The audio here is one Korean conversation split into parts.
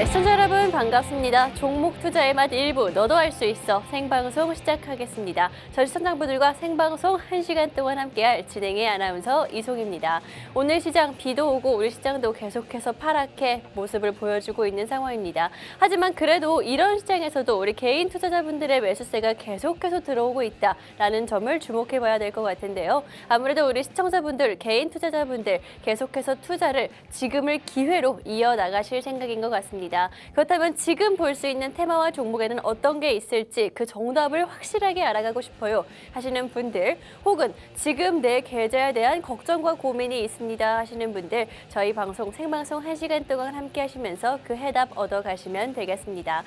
네, 시청자 여러분 반갑습니다. 종목 투자의 맛 일부 너도 알 수 있어 생방송 시작하겠습니다. 저희 시청자분들과 생방송 1시간 동안 함께할 진행의 아나운서 이송입니다. 오늘 시장 비도 오고 우리 시장도 계속해서 파랗게 모습을 보여주고 있는 상황입니다. 하지만 그래도 이런 시장에서도 우리 개인 투자자분들의 매수세가 계속해서 들어오고 있다라는 점을 주목해봐야 될 것 같은데요. 아무래도 우리 시청자분들, 개인 투자자분들 계속해서 투자를 지금을 기회로 이어나가실 생각인 것 같습니다. 그렇다면 지금 볼 수 있는 테마와 종목에는 어떤 게 있을지 그 정답을 확실하게 알아가고 싶어요 하시는 분들, 혹은 지금 내 계좌에 대한 걱정과 고민이 있습니다 하시는 분들, 저희 방송 생방송 1시간 동안 함께 하시면서 그 해답 얻어가시면 되겠습니다.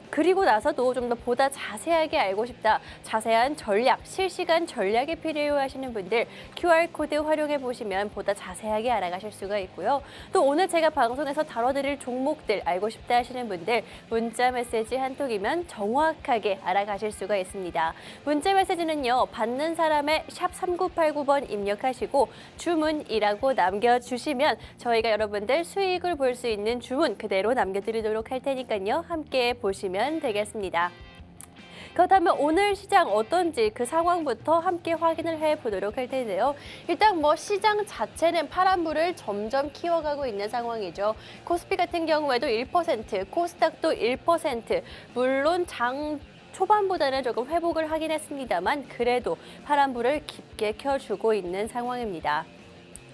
그리고 나서도 좀 더 보다 자세하게 알고 싶다, 자세한 전략, 실시간 전략이 필요해요 하시는 분들 QR코드 활용해 보시면 보다 자세하게 알아가실 수가 있고요. 또 오늘 제가 방송에서 다뤄드릴 종목들 알고 싶다 하시는 분들 문자 메시지 한 통이면 정확하게 알아가실 수가 있습니다. 문자 메시지는요, 받는 사람의 샵 3989번 입력하시고 주문이라고 남겨주시면 저희가 여러분들 수익을 볼 수 있는 주문 그대로 남겨드리도록 할 테니까요. 함께 보시면 되겠습니다. 그렇다면 오늘 시장 어떤지 그 상황부터 함께 확인을 해보도록 할 텐데요. 일단 시장 자체는 파란불을 점점 키워가고 있는 상황이죠. 코스피 같은 경우에도 1%, 코스닥도 1%, 물론 장 초반보다는 조금 회복을 하긴 했습니다만 그래도 파란불을 깊게 켜주고 있는 상황입니다.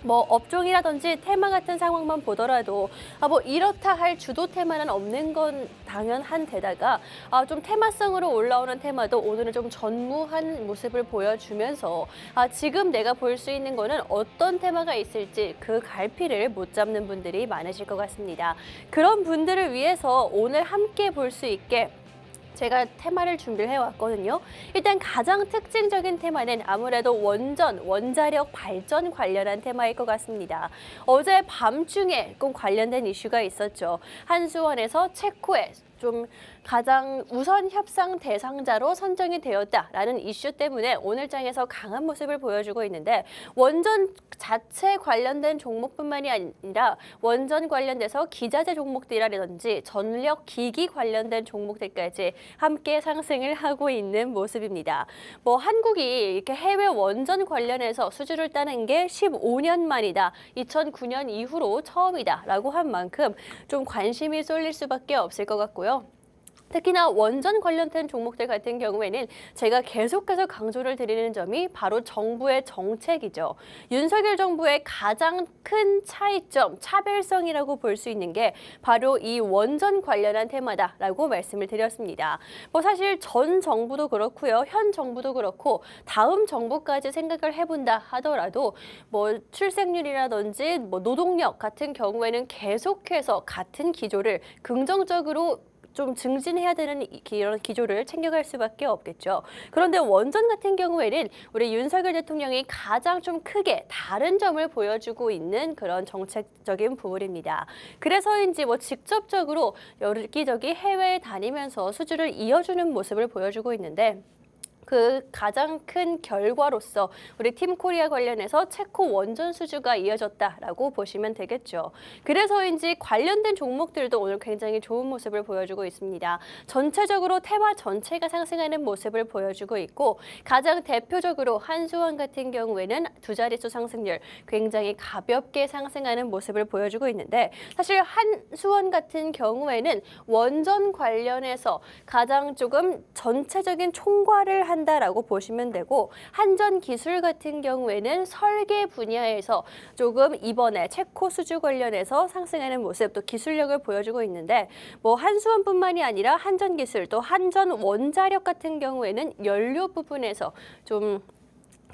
업종이라든지 테마 같은 상황만 보더라도 이렇다 할 주도 테마는 없는 건 당연한 데다가 좀 테마성으로 올라오는 테마도 오늘은 좀 전무한 모습을 보여주면서 지금 내가 볼 수 있는 거는 어떤 테마가 있을지 그 갈피를 못 잡는 분들이 많으실 것 같습니다. 그런 분들을 위해서 오늘 함께 볼 수 있게 제가 테마를 준비를 해왔거든요. 일단 가장 특징적인 테마는 아무래도 원자력 발전 관련한 테마일 것 같습니다. 어제 밤중에 꼭 관련된 이슈가 있었죠. 한수원에서 체코에 좀 가장 우선 협상 대상자로 선정이 되었다라는 이슈 때문에 오늘 장에서 강한 모습을 보여주고 있는데, 원전 자체 관련된 종목뿐만이 아니라 원전 관련돼서 기자재 종목들이라든지 전력 기기 관련된 종목들까지 함께 상승을 하고 있는 모습입니다. 한국이 이렇게 해외 원전 관련해서 수주를 따는 게 15년 만이다, 2009년 이후로 처음이다라고 한 만큼 좀 관심이 쏠릴 수밖에 없을 것 같고요. 특히나 원전 관련된 종목들 같은 경우에는 제가 계속해서 강조를 드리는 점이 바로 정부의 정책이죠. 윤석열 정부의 가장 큰 차이점, 차별성이라고 볼 수 있는 게 바로 이 원전 관련한 테마다라고 말씀을 드렸습니다. 사실 전 정부도 그렇고요, 현 정부도 그렇고 다음 정부까지 생각을 해본다 하더라도 출생률이라든지 노동력 같은 경우에는 계속해서 같은 기조를 긍정적으로 좀 증진해야 되는 이런 기조를 챙겨갈 수밖에 없겠죠. 그런데 원전 같은 경우에는 우리 윤석열 대통령이 가장 좀 크게 다른 점을 보여주고 있는 그런 정책적인 부분입니다. 그래서인지 직접적으로 여기저기 해외에 다니면서 수주를 이어주는 모습을 보여주고 있는데, 그 가장 큰 결과로서 우리 팀코리아 관련해서 체코 원전 수주가 이어졌다라고 보시면 되겠죠. 그래서인지 관련된 종목들도 오늘 굉장히 좋은 모습을 보여주고 있습니다. 전체적으로 테마 전체가 상승하는 모습을 보여주고 있고, 가장 대표적으로 한수원 같은 경우에는 두 자릿수 상승률 굉장히 가볍게 상승하는 모습을 보여주고 있는데, 사실 한수원 같은 경우에는 원전 관련해서 가장 조금 전체적인 총괄을 한다라고 보시면 되고, 한전기술 같은 경우에는 설계 분야에서 조금 이번에 체코 수주 관련해서 상승하는 모습, 또 기술력을 보여주고 있는데, 한수원뿐만이 아니라 한전기술, 또 한전원자력 같은 경우에는 연료 부분에서 좀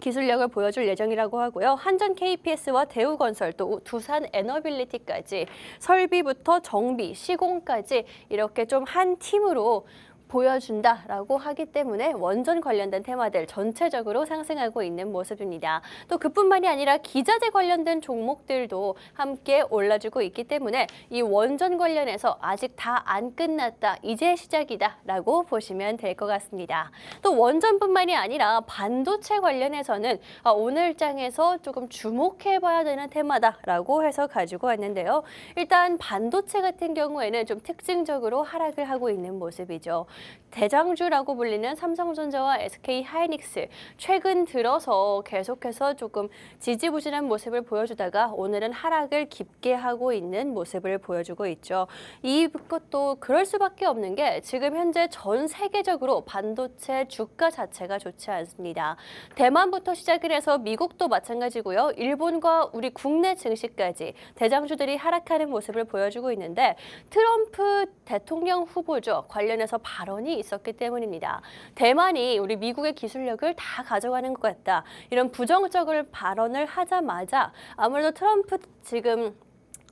기술력을 보여줄 예정이라고 하고요. 한전 KPS와 대우건설, 또 두산 에너빌리티까지 설비부터 정비, 시공까지 이렇게 좀 한 팀으로 보여준다라고 하기 때문에 원전 관련된 테마들 전체적으로 상승하고 있는 모습입니다. 또 그뿐만이 아니라 기자재 관련된 종목들도 함께 올라주고 있기 때문에 이 원전 관련해서 아직 다 안 끝났다, 이제 시작이다라고 보시면 될 것 같습니다. 또 원전뿐만이 아니라 반도체 관련해서는 오늘 장에서 조금 주목해봐야 되는 테마다라고 해서 가지고 왔는데요. 일단 반도체 같은 경우에는 좀 특징적으로 하락을 하고 있는 모습이죠. 대장주라고 불리는 삼성전자와 SK하이닉스 최근 들어서 계속해서 조금 지지부진한 모습을 보여주다가 오늘은 하락을 깊게 하고 있는 모습을 보여주고 있죠. 이것도 그럴 수밖에 없는 게 지금 현재 전 세계적으로 반도체 주가 자체가 좋지 않습니다. 대만부터 시작을 해서 미국도 마찬가지고요. 일본과 우리 국내 증시까지 대장주들이 하락하는 모습을 보여주고 있는데 트럼프 대통령 후보죠. 관련해서 발언이 있었기 때문입니다. 대만이 우리 미국의 기술력을 다 가져가는 것 같다. 이런 부정적인 발언을 하자마자 아무래도 트럼프 지금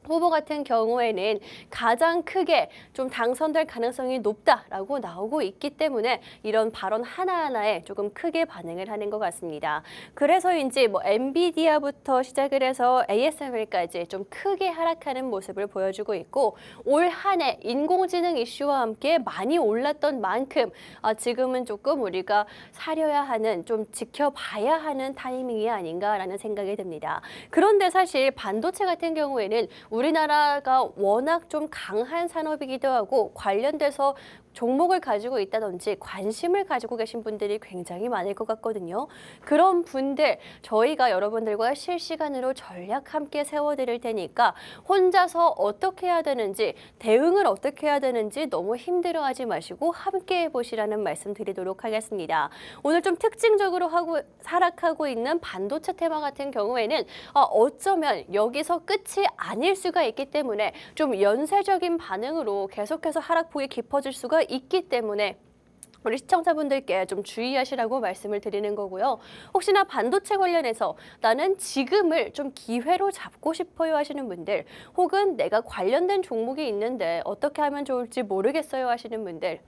후보 같은 경우에는 가장 크게 좀 당선될 가능성이 높다라고 나오고 있기 때문에 이런 발언 하나하나에 조금 크게 반응을 하는 것 같습니다. 그래서인지 엔비디아부터 시작을 해서 ASML까지 좀 크게 하락하는 모습을 보여주고 있고 올 한 해 인공지능 이슈와 함께 많이 올랐던 만큼 지금은 조금 우리가 사려야 하는, 좀 지켜봐야 하는 타이밍이 아닌가라는 생각이 듭니다. 그런데 사실 반도체 같은 경우에는 우리나라가 워낙 좀 강한 산업이기도 하고 관련돼서 종목을 가지고 있다든지 관심을 가지고 계신 분들이 굉장히 많을 것 같거든요. 그런 분들 저희가 여러분들과 실시간으로 전략 함께 세워드릴 테니까 혼자서 어떻게 해야 되는지, 대응을 어떻게 해야 되는지 너무 힘들어하지 마시고 함께 해보시라는 말씀 드리도록 하겠습니다. 오늘 좀 특징적으로 하락하고 있는 반도체 테마 같은 경우에는 어쩌면 여기서 끝이 아닐 수가 있기 때문에 좀 연쇄적인 반응으로 계속해서 하락폭이 깊어질 수가 있기 때문에 우리 시청자분들께 좀 주의하시라고 말씀을 드리는 거고요. 혹시나 반도체 관련해서 나는 지금을 좀 기회로 잡고 싶어요 하시는 분들, 혹은 내가 관련된 종목이 있는데 어떻게 하면 좋을지 모르겠어요 하시는 분들,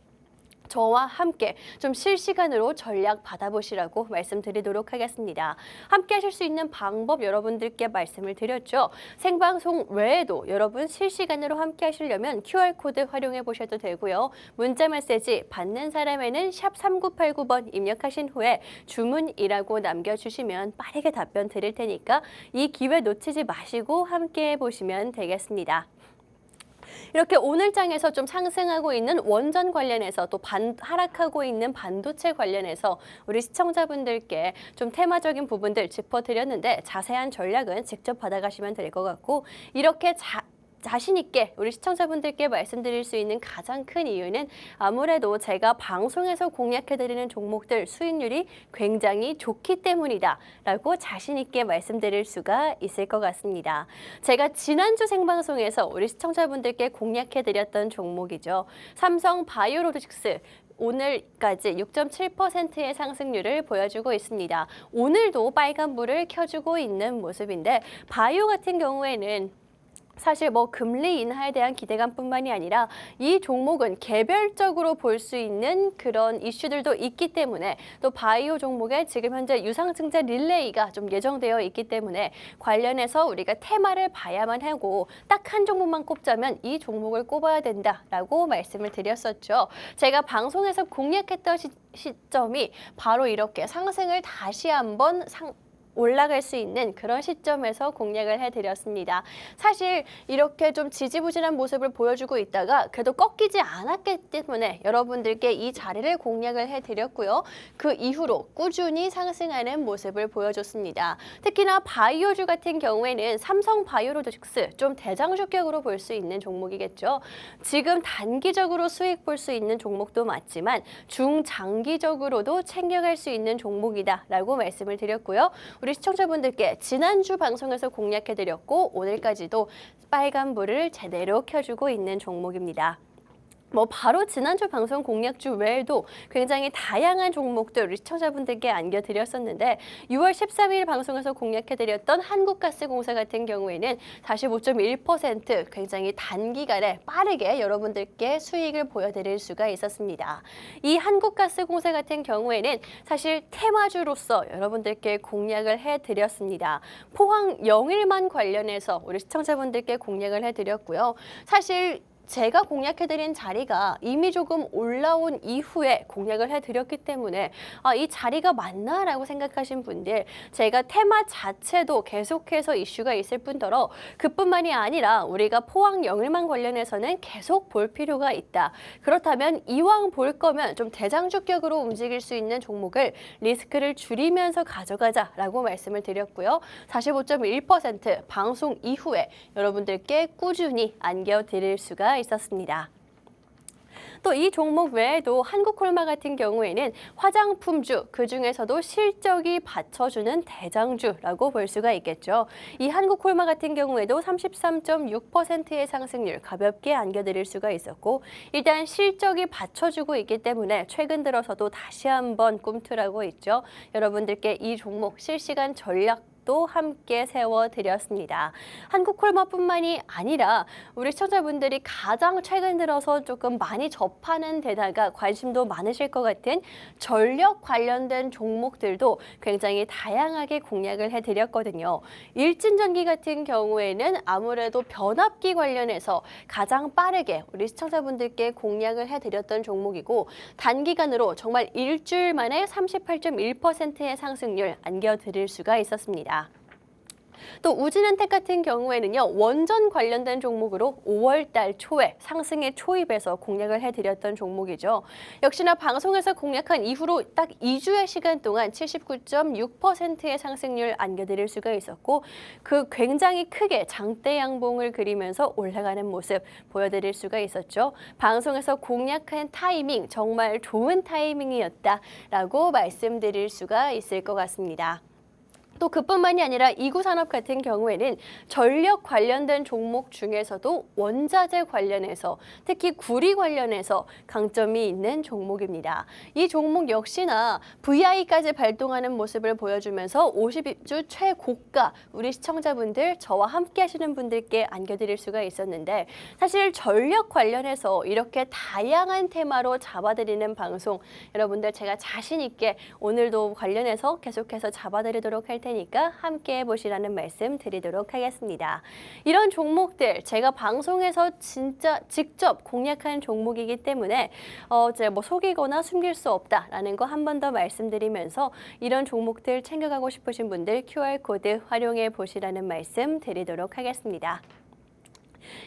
저와 함께 좀 실시간으로 전략 받아보시라고 말씀드리도록 하겠습니다. 함께 하실 수 있는 방법 여러분들께 말씀을 드렸죠. 생방송 외에도 여러분 실시간으로 함께 하시려면 QR코드 활용해 보셔도 되고요. 문자 메시지 받는 사람에는 샵 3989번 입력하신 후에 주문이라고 남겨주시면 빠르게 답변 드릴 테니까 이 기회 놓치지 마시고 함께 해보시면 되겠습니다. 이렇게 오늘 장에서 좀 상승하고 있는 원전 관련해서 또 하락하고 있는 반도체 관련해서 우리 시청자분들께 좀 테마적인 부분들 짚어드렸는데 자세한 전략은 직접 받아가시면 될 것 같고, 이렇게 자신 있게 우리 시청자분들께 말씀드릴 수 있는 가장 큰 이유는 아무래도 제가 방송에서 공략해드리는 종목들 수익률이 굉장히 좋기 때문이다 라고 자신 있게 말씀드릴 수가 있을 것 같습니다. 제가 지난주 생방송에서 우리 시청자분들께 공략해드렸던 종목이죠. 삼성 바이오로직스. 오늘까지 6.7%의 상승률을 보여주고 있습니다. 오늘도 빨간불을 켜주고 있는 모습인데 바이오 같은 경우에는 사실 금리 인하에 대한 기대감뿐만이 아니라 이 종목은 개별적으로 볼 수 있는 그런 이슈들도 있기 때문에, 또 바이오 종목에 지금 현재 유상증자 릴레이가 좀 예정되어 있기 때문에 관련해서 우리가 테마를 봐야만 하고 딱 한 종목만 꼽자면 이 종목을 꼽아야 된다라고 말씀을 드렸었죠. 제가 방송에서 공략했던 시점이 바로 이렇게 상승을 다시 한번 올라갈 수 있는 그런 시점에서 공략을 해드렸습니다. 사실 이렇게 좀 지지부진한 모습을 보여주고 있다가 그래도 꺾이지 않았기 때문에 여러분들께 이 자리를 공략을 해드렸고요. 그 이후로 꾸준히 상승하는 모습을 보여줬습니다. 특히나 바이오주 같은 경우에는 삼성 바이오로직스 좀 대장주격으로 볼 수 있는 종목이겠죠. 지금 단기적으로 수익 볼 수 있는 종목도 맞지만 중장기적으로도 챙겨갈 수 있는 종목이다라고 말씀을 드렸고요. 우리 시청자분들께 지난주 방송에서 공략해드렸고 오늘까지도 빨간불을 제대로 켜주고 있는 종목입니다. 바로 지난주 방송 공약주 외에도 굉장히 다양한 종목들 우리 시청자분들께 안겨드렸었는데 6월 13일 방송에서 공약해드렸던 한국가스공사 같은 경우에는 45.1% 굉장히 단기간에 빠르게 여러분들께 수익을 보여드릴 수가 있었습니다. 이 한국가스공사 같은 경우에는 사실 테마주로서 여러분들께 공약을 해드렸습니다. 포항 영일만 관련해서 우리 시청자분들께 공약을 해드렸고요. 사실 제가 공약해드린 자리가 이미 조금 올라온 이후에 공약을 해드렸기 때문에 이 자리가 맞나라고 생각하신 분들, 제가 테마 자체도 계속해서 이슈가 있을 뿐더러 그뿐만이 아니라 우리가 포항 영일만 관련해서는 계속 볼 필요가 있다. 그렇다면 이왕 볼 거면 좀 대장주격으로 움직일 수 있는 종목을 리스크를 줄이면서 가져가자라고 말씀을 드렸고요. 45.1% 방송 이후에 여러분들께 꾸준히 안겨드릴 수가 있었습니다. 또 이 종목 외에도 한국콜마 같은 경우에는 화장품주, 그중에서도 실적이 받쳐주는 대장주라고 볼 수가 있겠죠. 이 한국콜마 같은 경우에도 33.6%의 상승률 가볍게 안겨드릴 수가 있었고, 일단 실적이 받쳐주고 있기 때문에 최근 들어서도 다시 한번 꿈틀하고 있죠. 여러분들께 이 종목 실시간 전략 또 함께 세워드렸습니다. 한국콜마뿐만이 아니라 우리 시청자분들이 가장 최근 들어서 조금 많이 접하는 데다가 관심도 많으실 것 같은 전력 관련된 종목들도 굉장히 다양하게 공략을 해드렸거든요. 일진전기 같은 경우에는 아무래도 변압기 관련해서 가장 빠르게 우리 시청자분들께 공략을 해드렸던 종목이고, 단기간으로 정말 일주일 만에 38.1%의 상승률 안겨드릴 수가 있었습니다. 또 우진은택 같은 경우에는요, 원전 관련된 종목으로 5월 달 초에 상승에 초입해서 공략을 해드렸던 종목이죠. 역시나 방송에서 공략한 이후로 딱 2주의 시간 동안 79.6%의 상승률 안겨드릴 수가 있었고, 그 굉장히 크게 장대 양봉을 그리면서 올라가는 모습 보여드릴 수가 있었죠. 방송에서 공략한 타이밍 정말 좋은 타이밍이었다라고 말씀드릴 수가 있을 것 같습니다. 또 그뿐만이 아니라 이구산업 같은 경우에는 전력 관련된 종목 중에서도 원자재 관련해서, 특히 구리 관련해서 강점이 있는 종목입니다. 이 종목 역시나 VI까지 발동하는 모습을 보여주면서 50주 최고가 우리 시청자분들, 저와 함께 하시는 분들께 안겨드릴 수가 있었는데, 사실 전력 관련해서 이렇게 다양한 테마로 잡아드리는 방송, 여러분들 제가 자신 있게 오늘도 관련해서 계속해서 잡아드리도록 할 테니까 함께 해보시라는 말씀 드리도록 하겠습니다. 이런 종목들 제가 방송에서 진짜 직접 공략한 종목이기 때문에 제가 속이거나 숨길 수 없다라는 거 한 번 더 말씀드리면서, 이런 종목들 챙겨가고 싶으신 분들 QR코드 활용해 보시라는 말씀 드리도록 하겠습니다.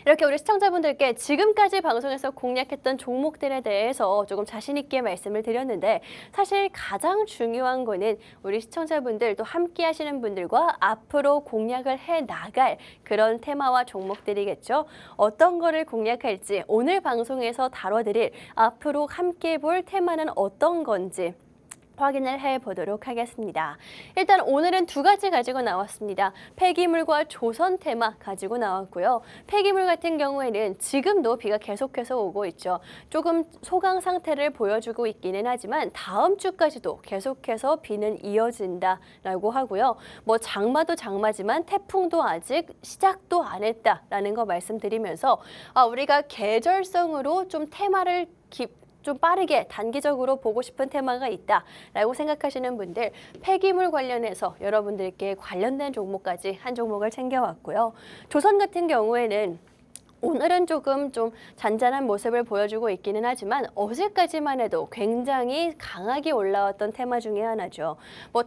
이렇게 우리 시청자분들께 지금까지 방송에서 공략했던 종목들에 대해서 조금 자신 있게 말씀을 드렸는데, 사실 가장 중요한 거는 우리 시청자분들 또 함께 하시는 분들과 앞으로 공략을 해 나갈 그런 테마와 종목들이겠죠. 어떤 거를 공략할지, 오늘 방송에서 다뤄드릴 앞으로 함께 볼 테마는 어떤 건지 확인을 해보도록 하겠습니다. 일단 오늘은 두 가지 가지고 나왔습니다. 폐기물과 조선 테마 가지고 나왔고요. 폐기물 같은 경우에는 지금도 비가 계속해서 오고 있죠. 조금 소강 상태를 보여주고 있기는 하지만 다음 주까지도 계속해서 비는 이어진다라고 하고요. 장마도 장마지만 태풍도 아직 시작도 안 했다라는 거 말씀드리면서 우리가 계절성으로 좀 테마를 좀 빠르게 단기적으로 보고 싶은 테마가 있다라고 생각하시는 분들, 폐기물 관련해서 여러분들께 관련된 종목까지 한 종목을 챙겨왔고요. 조선 같은 경우에는 오늘은 조금 좀 잔잔한 모습을 보여주고 있기는 하지만 어제까지만 해도 굉장히 강하게 올라왔던 테마 중에 하나죠.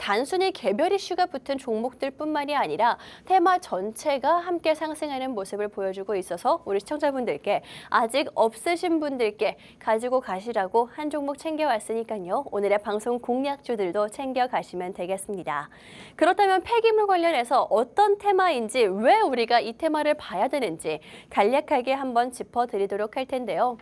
단순히 개별 이슈가 붙은 종목들 뿐만이 아니라 테마 전체가 함께 상승하는 모습을 보여주고 있어서 우리 시청자분들께 아직 없으신 분들께 가지고 가시라고 한 종목 챙겨왔으니까요. 오늘의 방송 공략주들도 챙겨가시면 되겠습니다. 그렇다면 폐기물 관련해서 어떤 테마인지, 왜 우리가 이 테마를 봐야 되는지 간략하게 한번 짚어드리도록 할 텐데요.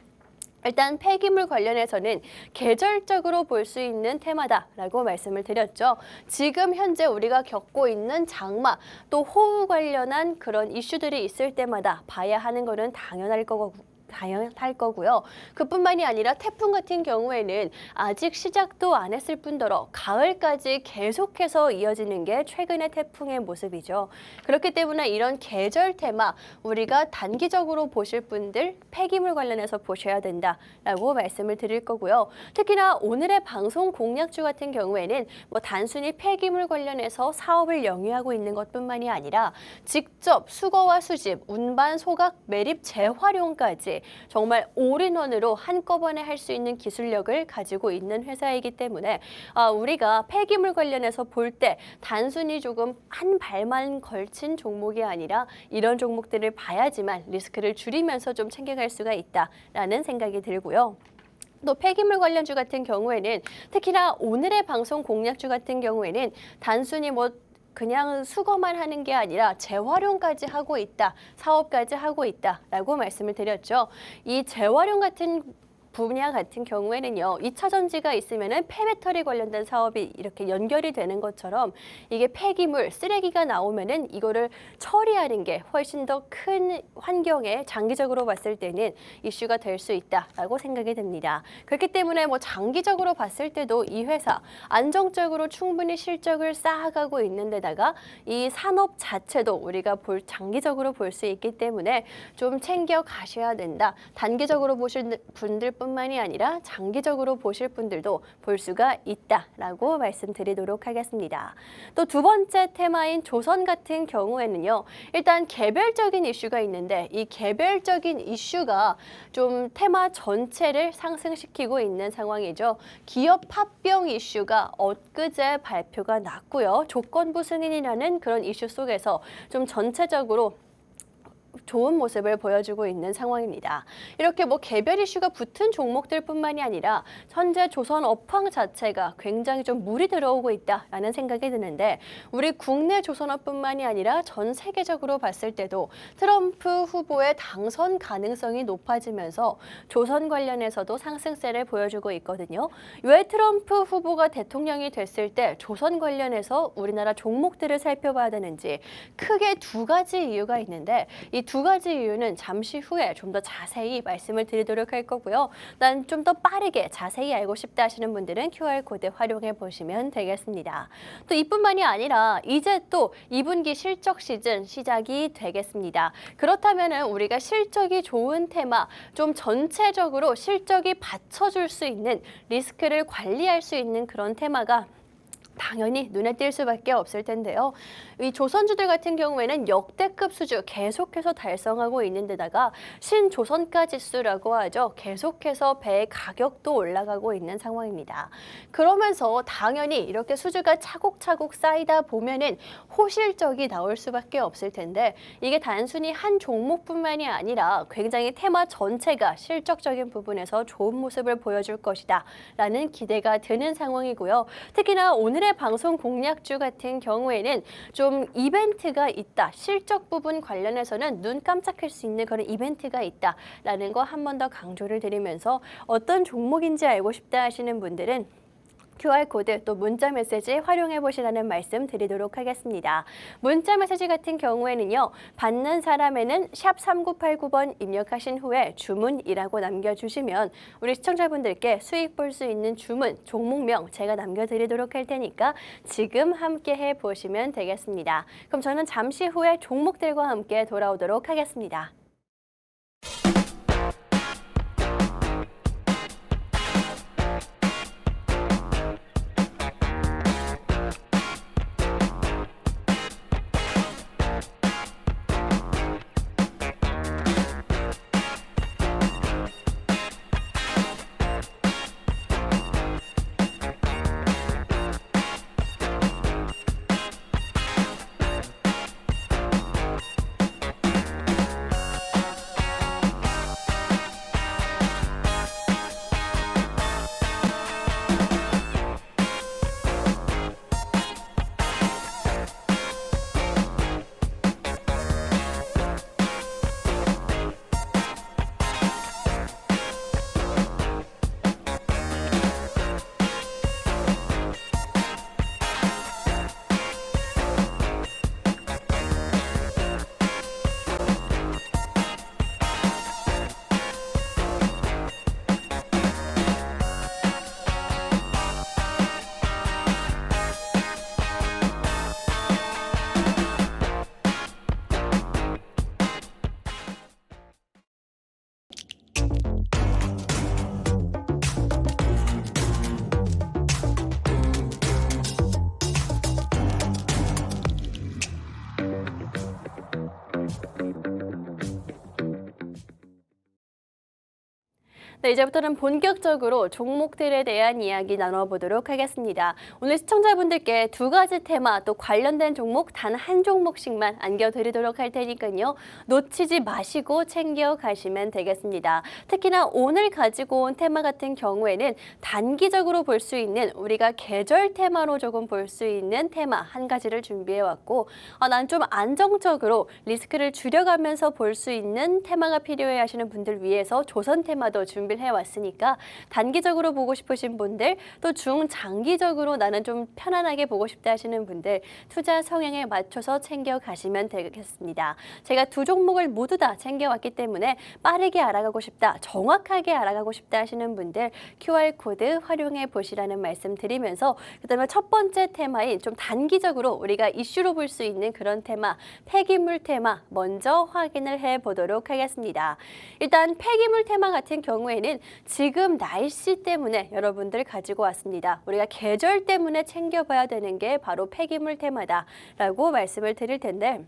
일단 폐기물 관련해서는 계절적으로 볼 수 있는 테마다라고 말씀을 드렸죠. 지금 현재 우리가 겪고 있는 장마, 또 호우 관련한 그런 이슈들이 있을 때마다 봐야 하는 거는 당연할 거고 다양할 거고요. 그뿐만이 아니라 태풍 같은 경우에는 아직 시작도 안 했을 뿐더러 가을까지 계속해서 이어지는 게 최근의 태풍의 모습이죠. 그렇기 때문에 이런 계절 테마 우리가 단기적으로 보실 분들 폐기물 관련해서 보셔야 된다라고 말씀을 드릴 거고요. 특히나 오늘의 방송 공약주 같은 경우에는 뭐 단순히 폐기물 관련해서 사업을 영위하고 있는 것뿐만이 아니라 직접 수거와 수집, 운반, 소각, 매립, 재활용까지 정말 올인원으로 한꺼번에 할 수 있는 기술력을 가지고 있는 회사이기 때문에 우리가 폐기물 관련해서 볼 때 단순히 조금 한 발만 걸친 종목이 아니라 이런 종목들을 봐야지만 리스크를 줄이면서 좀 챙겨갈 수가 있다라는 생각이 들고요. 또 폐기물 관련주 같은 경우에는 특히나 오늘의 방송 공약주 같은 경우에는 단순히 뭐 그냥 수거만 하는 게 아니라 재활용까지 하고 있다, 사업까지 하고 있다라고 말씀을 드렸죠. 이 재활용 같은 분야 같은 경우에는요, 2차 전지가 있으면은 폐배터리 관련된 사업이 이렇게 연결이 되는 것처럼 이게 폐기물, 쓰레기가 나오면은 이거를 처리하는 게 훨씬 더 큰 환경에 장기적으로 봤을 때는 이슈가 될 수 있다라고 생각이 듭니다. 그렇기 때문에 뭐 장기적으로 봤을 때도 이 회사 안정적으로 충분히 실적을 쌓아가고 있는 데다가 이 산업 자체도 우리가 장기적으로 볼 수 있기 때문에 좀 챙겨 가셔야 된다. 단기적으로 보실 분들 뿐만이 아니라 장기적으로 보실 분들도 볼 수가 있다라고 말씀드리도록 하겠습니다. 또 두 번째 테마인 조선 같은 경우에는요. 일단 개별적인 이슈가 있는데 이 개별적인 이슈가 좀 테마 전체를 상승시키고 있는 상황이죠. 기업 합병 이슈가 엊그제 발표가 났고요. 조건부 승인이라는 그런 이슈 속에서 좀 전체적으로 좋은 모습을 보여주고 있는 상황입니다. 이렇게 뭐 개별 이슈가 붙은 종목들뿐만이 아니라 현재 조선 업황 자체가 굉장히 좀 물이 들어오고 있다라는 생각이 드는데 우리 국내 조선업뿐만이 아니라 전 세계적으로 봤을 때도 트럼프 후보의 당선 가능성이 높아지면서 조선 관련해서도 상승세를 보여주고 있거든요. 왜 트럼프 후보가 대통령이 됐을 때 조선 관련해서 우리나라 종목들을 살펴봐야 되는지 크게 두 가지 이유가 있는데 이 두 가지 이유는 잠시 후에 좀 더 자세히 말씀을 드리도록 할 거고요. 난 좀 더 빠르게 자세히 알고 싶다 하시는 분들은 QR코드 활용해 보시면 되겠습니다. 또 이뿐만이 아니라 이제 또 2분기 실적 시즌 시작이 되겠습니다. 그렇다면 우리가 실적이 좋은 테마, 좀 전체적으로 실적이 받쳐줄 수 있는 리스크를 관리할 수 있는 그런 테마가 당연히 눈에 띌 수밖에 없을 텐데요. 이 조선주들 같은 경우에는 역대급 수주 계속해서 달성하고 있는 데다가 신조선가 지수라고 하죠. 계속해서 배의 가격도 올라가고 있는 상황입니다. 그러면서 당연히 이렇게 수주가 차곡차곡 쌓이다 보면은 호실적이 나올 수밖에 없을 텐데 이게 단순히 한 종목뿐만이 아니라 굉장히 테마 전체가 실적적인 부분에서 좋은 모습을 보여줄 것이다 라는 기대가 드는 상황이고요. 특히나 오늘의 방송 공약주 같은 경우에는 좀 이벤트가 있다. 실적 부분 관련해서는 눈 깜짝할 수 있는 그런 이벤트가 있다라는 거 한 번 더 강조를 드리면서 어떤 종목인지 알고 싶다 하시는 분들은 QR코드 또 문자 메시지 활용해 보시라는 말씀 드리도록 하겠습니다. 문자 메시지 같은 경우에는요. 받는 사람에는 샵 3989번 입력하신 후에 주문이라고 남겨주시면 우리 시청자분들께 수익 볼 수 있는 주문, 종목명 제가 남겨드리도록 할 테니까 지금 함께 해보시면 되겠습니다. 그럼 저는 잠시 후에 종목들과 함께 돌아오도록 하겠습니다. 네, 이제부터는 본격적으로 종목들에 대한 이야기 나눠보도록 하겠습니다. 오늘 시청자분들께 두 가지 테마 또 관련된 종목 단 한 종목씩만 안겨드리도록 할 테니까요. 놓치지 마시고 챙겨가시면 되겠습니다. 특히나 오늘 가지고 온 테마 같은 경우에는 단기적으로 볼 수 있는 우리가 계절 테마로 조금 볼 수 있는 테마 한 가지를 준비해왔고 난 좀 안정적으로 리스크를 줄여가면서 볼 수 있는 테마가 필요해 하시는 분들 위해서 조선 테마도 준비를 해왔으니까 단기적으로 보고 싶으신 분들 또 중장기적으로 나는 좀 편안하게 보고 싶다 하시는 분들 투자 성향에 맞춰서 챙겨가시면 되겠습니다. 제가 두 종목을 모두 다 챙겨왔기 때문에 빠르게 알아가고 싶다, 정확하게 알아가고 싶다 하시는 분들 QR코드 활용해 보시라는 말씀 드리면서 그다음에 첫 번째 테마인 좀 단기적으로 우리가 이슈로 볼 수 있는 그런 테마, 폐기물 테마 먼저 확인을 해보도록 하겠습니다. 일단 폐기물 테마 같은 경우에는 지금 날씨 때문에 여러분들 가지고 왔습니다. 우리가 계절 때문에 챙겨봐야 되는 게 바로 폐기물 테마다라고 말씀을 드릴 텐데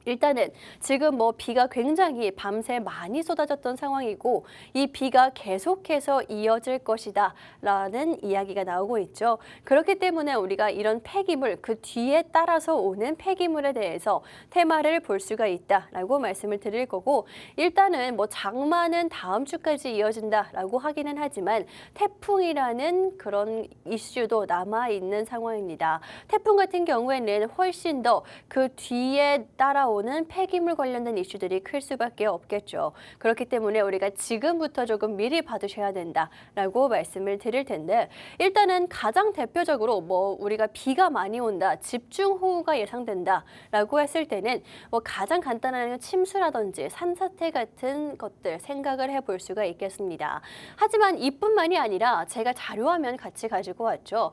일단은 지금 비가 굉장히 밤새 많이 쏟아졌던 상황이고 이 비가 계속해서 이어질 것이다 라는 이야기가 나오고 있죠. 그렇기 때문에 우리가 이런 폐기물 그 뒤에 따라서 오는 폐기물에 대해서 테마를 볼 수가 있다라고 말씀을 드릴 거고 일단은 장마는 다음 주까지 이어진다라고 하기는 하지만 태풍이라는 그런 이슈도 남아있는 상황입니다. 태풍 같은 경우에는 훨씬 더 그 뒤에 따라오는 폐기물 관련된 이슈들이 클 수밖에 없겠죠. 그렇기 때문에 우리가 지금부터 조금 미리 봐두셔야 된다라고 말씀을 드릴 텐데 일단은 가장 대표적으로 우리가 비가 많이 온다, 집중호우가 예상된다라고 했을 때는 가장 간단한 침수라든지 산사태 같은 것들 생각을 해볼 수가 있겠습니다. 하지만 이뿐만이 아니라 제가 자료화면 같이 가지고 왔죠.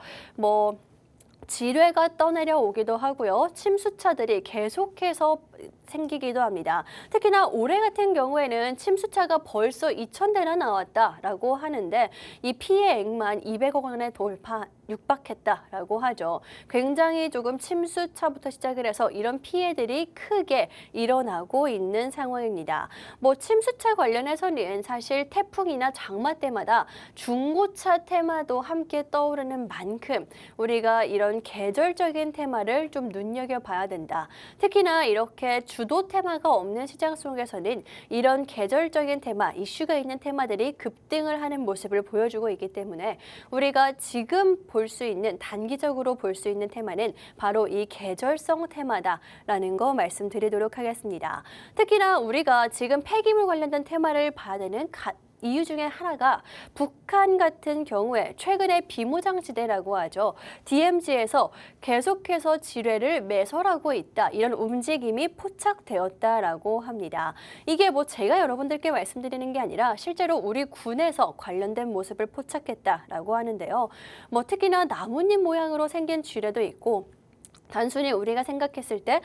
지뢰가 떠내려 오기도 하고요. 침수차들이 계속해서 생기기도 합니다. 특히나 올해 같은 경우에는 침수차가 벌써 2,000대나 나왔다라고 하는데 이 피해액만 200억 원에 육박했다라고 하죠. 굉장히 조금 침수차부터 시작을 해서 이런 피해들이 크게 일어나고 있는 상황입니다. 침수차 관련해서는 사실 태풍이나 장마 때마다 중고차 테마도 함께 떠오르는 만큼 우리가 이런 계절적인 테마를 좀 눈여겨봐야 된다. 특히나 이렇게 주도 테마가 없는 시장 속에서는 이런 계절적인 테마, 이슈가 있는 테마들이 급등을 하는 모습을 보여주고 있기 때문에 우리가 지금 볼 수 있는 단기적으로 볼 수 있는 테마는 바로 이 계절성 테마다라는 거 말씀드리도록 하겠습니다. 특히나 우리가 지금 폐기물 관련된 테마를 봐야 되는 이유 중에 하나가 북한 같은 경우에 최근에 비무장지대라고 하죠. DMZ에서 계속해서 지뢰를 매설하고 있다. 이런 움직임이 포착되었다라고 합니다. 이게 제가 여러분들께 말씀드리는 게 아니라 실제로 우리 군에서 관련된 모습을 포착했다라고 하는데요. 특히나 나뭇잎 모양으로 생긴 지뢰도 있고 단순히 우리가 생각했을 때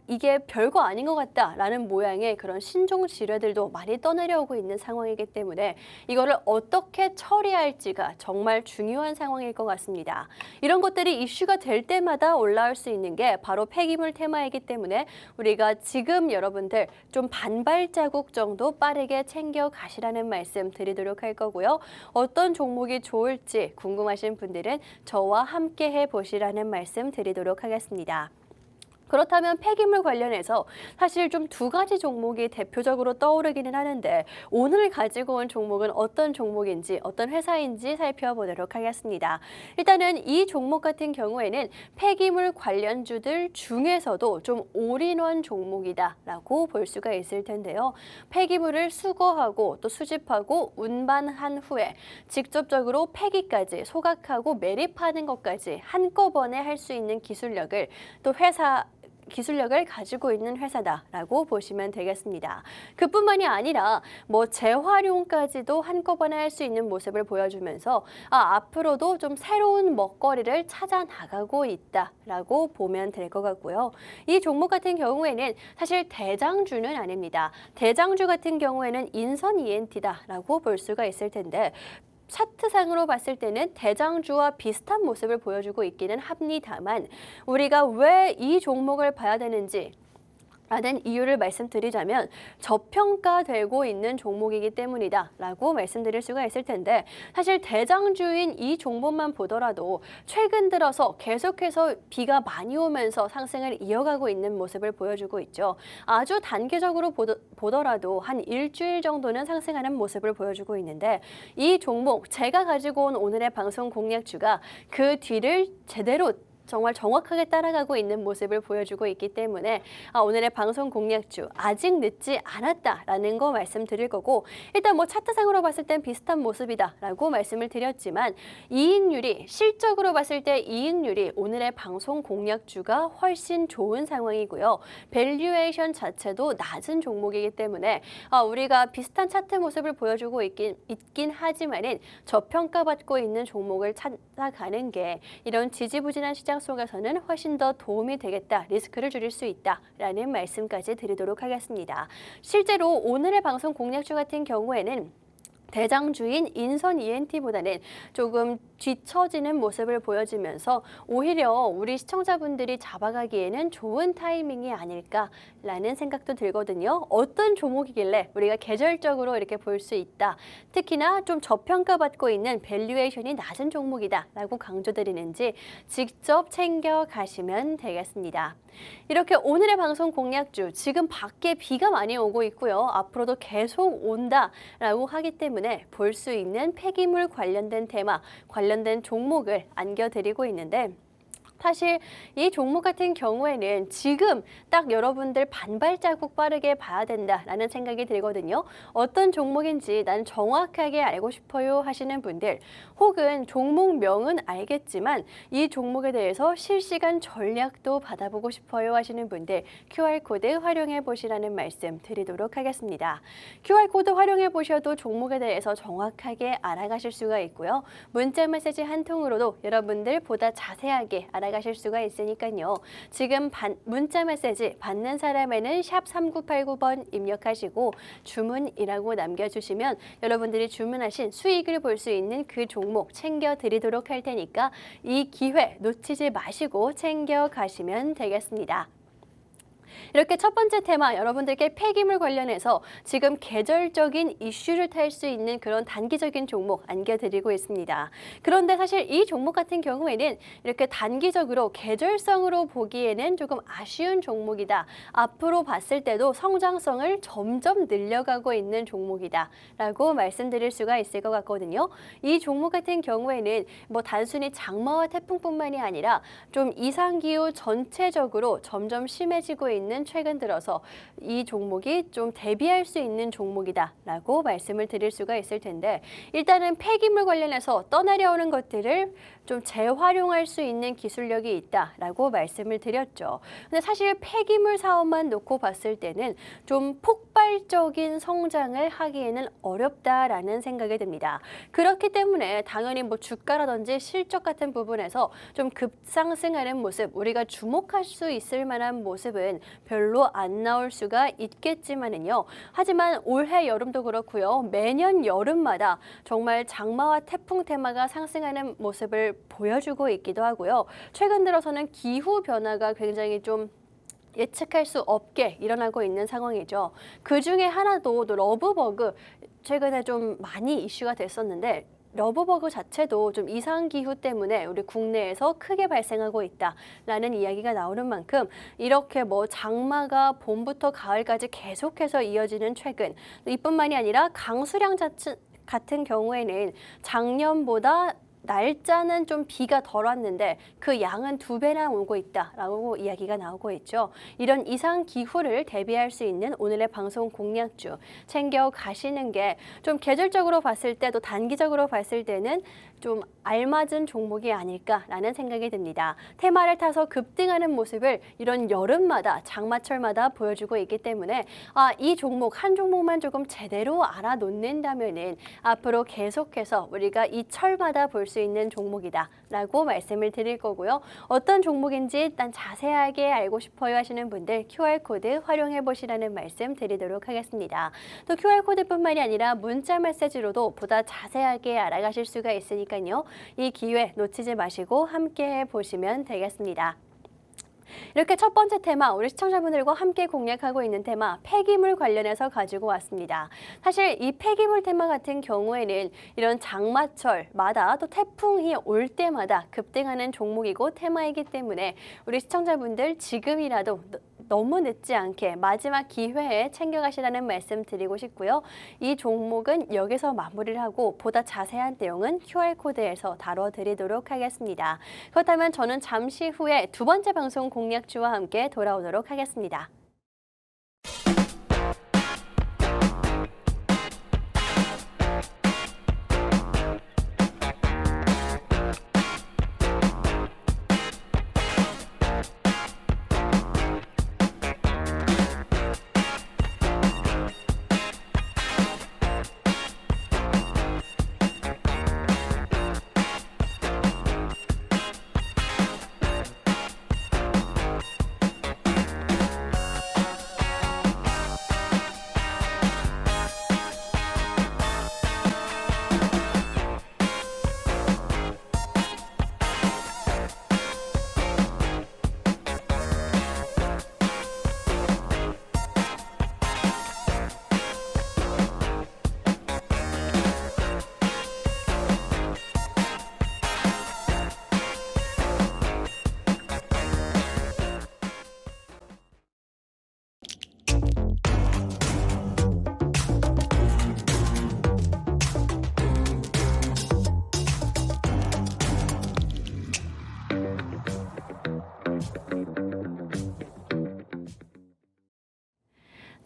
이게 별거 아닌 것 같다라는 모양의 그런 신종 지뢰들도 많이 떠내려오고 있는 상황이기 때문에 이거를 어떻게 처리할지가 정말 중요한 상황일 것 같습니다. 이런 것들이 이슈가 될 때마다 올라올 수 있는 게 바로 폐기물 테마이기 때문에 우리가 지금 여러분들 좀 반발자국 정도 빠르게 챙겨 가시라는 말씀 드리도록 할 거고요. 어떤 종목이 좋을지 궁금하신 분들은 저와 함께 해보시라는 말씀 드리도록 하겠습니다. 그렇다면 폐기물 관련해서 사실 좀 두 가지 종목이 대표적으로 떠오르기는 하는데 오늘 가지고 온 종목은 어떤 종목인지 어떤 회사인지 살펴보도록 하겠습니다. 일단은 이 종목 같은 경우에는 폐기물 관련주들 중에서도 좀 올인원 종목이다라고 볼 수가 있을 텐데요. 폐기물을 수거하고 또 수집하고 운반한 후에 직접적으로 폐기까지 소각하고 매립하는 것까지 한꺼번에 할 수 있는 기술력을 또 기술력을 가지고 있는 회사다라고 보시면 되겠습니다. 그뿐만이 아니라 재활용까지도 한꺼번에 할 수 있는 모습을 보여주면서 앞으로도 좀 새로운 먹거리를 찾아 나가고 있다라고 보면 될 것 같고요. 이 종목 같은 경우에는 사실 대장주는 아닙니다. 대장주 같은 경우에는 인선 ENT다라고 볼 수가 있을 텐데 차트상으로 봤을 때는 대장주와 비슷한 모습을 보여주고 있기는 합니다만 우리가 왜 이 종목을 봐야 되는지 라는 이유를 말씀드리자면 저평가되고 있는 종목이기 때문이다 라고 말씀드릴 수가 있을 텐데, 사실 대장주인 이 종목만 보더라도 최근 들어서 계속해서 비가 많이 오면서 상승을 이어가고 있는 모습을 보여주고 있죠. 아주 단기적으로 보더라도 한 일주일 정도는 상승하는 모습을 보여주고 있는데, 이 종목 제가 가지고 온 오늘의 방송 공략주가 그 뒤를 제대로 정말 정확하게 따라가고 있는 모습을 보여주고 있기 때문에 오늘의 방송 공략주 아직 늦지 않았다라는 거 말씀드릴 거고, 일단 뭐 차트상으로 봤을 땐 비슷한 모습이다라고 말씀을 드렸지만 이익률이 실적으로 봤을 때 이익률이 오늘의 방송 공략주가 훨씬 좋은 상황이고요. 밸류에이션 자체도 낮은 종목이기 때문에 우리가 비슷한 차트 모습을 보여주고 있긴 하지만은 저평가받고 있는 종목을 찾아가는 게 이런 지지부진한 시장 속에서는 훨씬 더 도움이 되겠다, 리스크를 줄일 수 있다라는 말씀까지 드리도록 하겠습니다. 실제로 오늘의 방송 공략주 같은 경우에는 대장주인 인선 ENT보다는 조금 뒤처지는 모습을 보여주면서 오히려 우리 시청자분들이 잡아가기에는 좋은 타이밍이 아닐까라는 생각도 들거든요. 어떤 종목이길래 우리가 계절적으로 이렇게 볼 수 있다, 특히나 좀 저평가받고 있는 밸류에이션이 낮은 종목이다라고 강조드리는지 직접 챙겨가시면 되겠습니다. 이렇게 오늘의 방송 공략주, 지금 밖에 비가 많이 오고 있고요. 앞으로도 계속 온다라고 하기 때문에 볼 수 있는 폐기물 관련된 테마, 관련된 종목을 안겨드리고 있는데, 사실 이 종목 같은 경우에는 지금 딱 여러분들 반발자국 빠르게 봐야 된다라는 생각이 들거든요. 어떤 종목인지 난 정확하게 알고 싶어요 하시는 분들, 혹은 종목명은 알겠지만 이 종목에 대해서 실시간 전략도 받아보고 싶어요 하시는 분들, QR코드 활용해 보시라는 말씀 드리도록 하겠습니다. QR코드 활용해 보셔도 종목에 대해서 정확하게 알아가실 수가 있고요. 문자 메시지 한 통으로도 여러분들 보다 자세하게 알아가실 수가 있으니까요. 지금 문자 메시지 받는 사람에는 샵 3989번 입력하시고 주문이라고 남겨주시면 여러분들이 주문하신 수익을 볼 수 있는 그 종목 챙겨드리도록 할 테니까 이 기회 놓치지 마시고 챙겨가시면 되겠습니다. 이렇게 첫 번째 테마, 여러분들께 폐기물 관련해서 지금 계절적인 이슈를 탈 수 있는 그런 단기적인 종목 안겨드리고 있습니다. 그런데 사실 이 종목 같은 경우에는 이렇게 단기적으로 계절성으로 보기에는 조금 아쉬운 종목이다, 앞으로 봤을 때도 성장성을 점점 늘려가고 있는 종목이다 라고 말씀드릴 수가 있을 것 같거든요. 이 종목 같은 경우에는 뭐 단순히 장마와 태풍뿐만이 아니라 좀 이상기후 전체적으로 점점 심해지고 있는 최근 들어서 이 종목이 좀 대비할 수 있는 종목이다라고 말씀을 드릴 수가 있을 텐데, 일단은 폐기물 관련해서 떠나려오는 것들을 좀 재활용할 수 있는 기술력이 있다라고 말씀을 드렸죠. 근데 사실 폐기물 사업만 놓고 봤을 때는 좀 폭발적인 성장을 하기에는 어렵다라는 생각이 듭니다. 그렇기 때문에 당연히 뭐 주가라든지 실적 같은 부분에서 좀 급상승하는 모습, 우리가 주목할 수 있을 만한 모습은 별로 안 나올 수가 있겠지만은요. 하지만 올해 여름도 그렇고요. 매년 여름마다 정말 장마와 태풍 테마가 상승하는 모습을 보여주고 있기도 하고요. 최근 들어서는 기후 변화가 굉장히 좀 예측할 수 없게 일어나고 있는 상황이죠. 그 중에 하나도 러브버그, 최근에 좀 많이 이슈가 됐었는데, 러브버그 자체도 좀 이상기후 때문에 우리 국내에서 크게 발생하고 있다라는 이야기가 나오는 만큼, 이렇게 뭐 장마가 봄부터 가을까지 계속해서 이어지는 최근, 이뿐만이 아니라 강수량 같은 경우에는 작년보다 날짜는 좀 비가 덜 왔는데 그 양은 2배나 오고 있다라고 이야기가 나오고 있죠. 이런 이상 기후를 대비할 수 있는 오늘의 방송 공략주 챙겨 가시는 게 좀 계절적으로 봤을 때, 또 단기적으로 봤을 때는 좀 알맞은 종목이 아닐까라는 생각이 듭니다. 테마를 타서 급등하는 모습을 이런 여름마다, 장마철마다 보여주고 있기 때문에 이 종목 한 종목만 조금 제대로 알아놓는다면은 앞으로 계속해서 우리가 이 철마다 볼 수 있는 종목이다라고 말씀을 드릴 거고요. 어떤 종목인지 일단 자세하게 알고 싶어요 하시는 분들 QR코드 활용해 보시라는 말씀 드리도록 하겠습니다. 또 QR코드뿐만이 아니라 문자 메시지로도 보다 자세하게 알아가실 수가 있으니까요. 이 기회 놓치지 마시고 함께 보시면 되겠습니다. 이렇게 첫 번째 테마, 우리 시청자분들과 함께 공략하고 있는 테마, 폐기물 관련해서 가지고 왔습니다. 사실 이 폐기물 테마 같은 경우에는 이런 장마철마다 또 태풍이 올 때마다 급등하는 종목이고 테마이기 때문에 우리 시청자분들 지금이라도 너무 늦지 않게 마지막 기회에 챙겨가시라는 말씀 드리고 싶고요. 이 종목은 여기서 마무리를 하고 보다 자세한 내용은 QR코드에서 다뤄드리도록 하겠습니다. 그렇다면 저는 잠시 후에 두 번째 방송 공략주와 함께 돌아오도록 하겠습니다.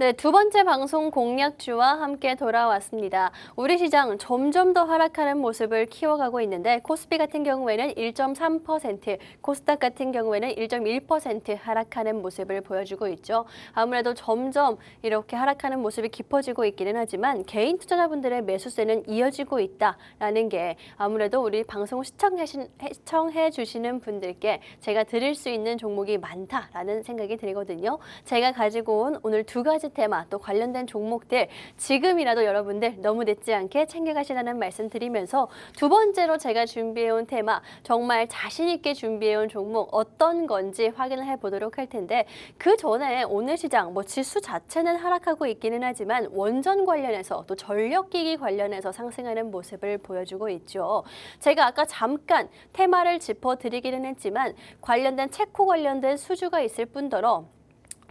네, 두 번째 방송 공략주와 함께 돌아왔습니다. 우리 시장 점점 더 하락하는 모습을 키워가고 있는데 코스피 같은 경우에는 1.3%, 코스닥 같은 경우에는 1.1% 하락하는 모습을 보여주고 있죠. 아무래도 점점 이렇게 하락하는 모습이 깊어지고 있기는 하지만 개인 투자자분들의 매수세는 이어지고 있다라는 게 아무래도 우리 방송 시청해 주시는 분들께 제가 드릴 수 있는 종목이 많다라는 생각이 들거든요. 제가 가지고 온 오늘 두 가지 테마 또 관련된 종목들 지금이라도 여러분들 너무 늦지 않게 챙겨가시라는 말씀 드리면서 두 번째로 제가 준비해온 테마 정말 자신 있게 준비해온 종목 어떤 건지 확인을 해보도록 할 텐데 그 전에 오늘 시장 지수 자체는 하락하고 있기는 하지만 원전 관련해서 또 전력기기 관련해서 상승하는 모습을 보여주고 있죠. 제가 아까 잠깐 테마를 짚어드리기는 했지만 관련된 체코 관련된 수주가 있을 뿐더러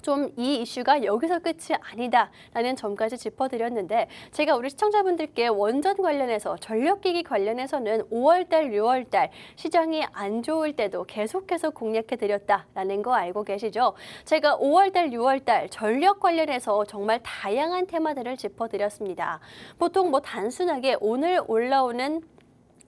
좀 이 이슈가 여기서 끝이 아니다라는 점까지 짚어드렸는데 제가 우리 시청자분들께 원전 관련해서 전력기기 관련해서는 5월달, 6월달 시장이 안 좋을 때도 계속해서 공략해드렸다라는 거 알고 계시죠? 제가 5월달, 6월달 전력 관련해서 정말 다양한 테마들을 짚어드렸습니다. 보통 단순하게 오늘 올라오는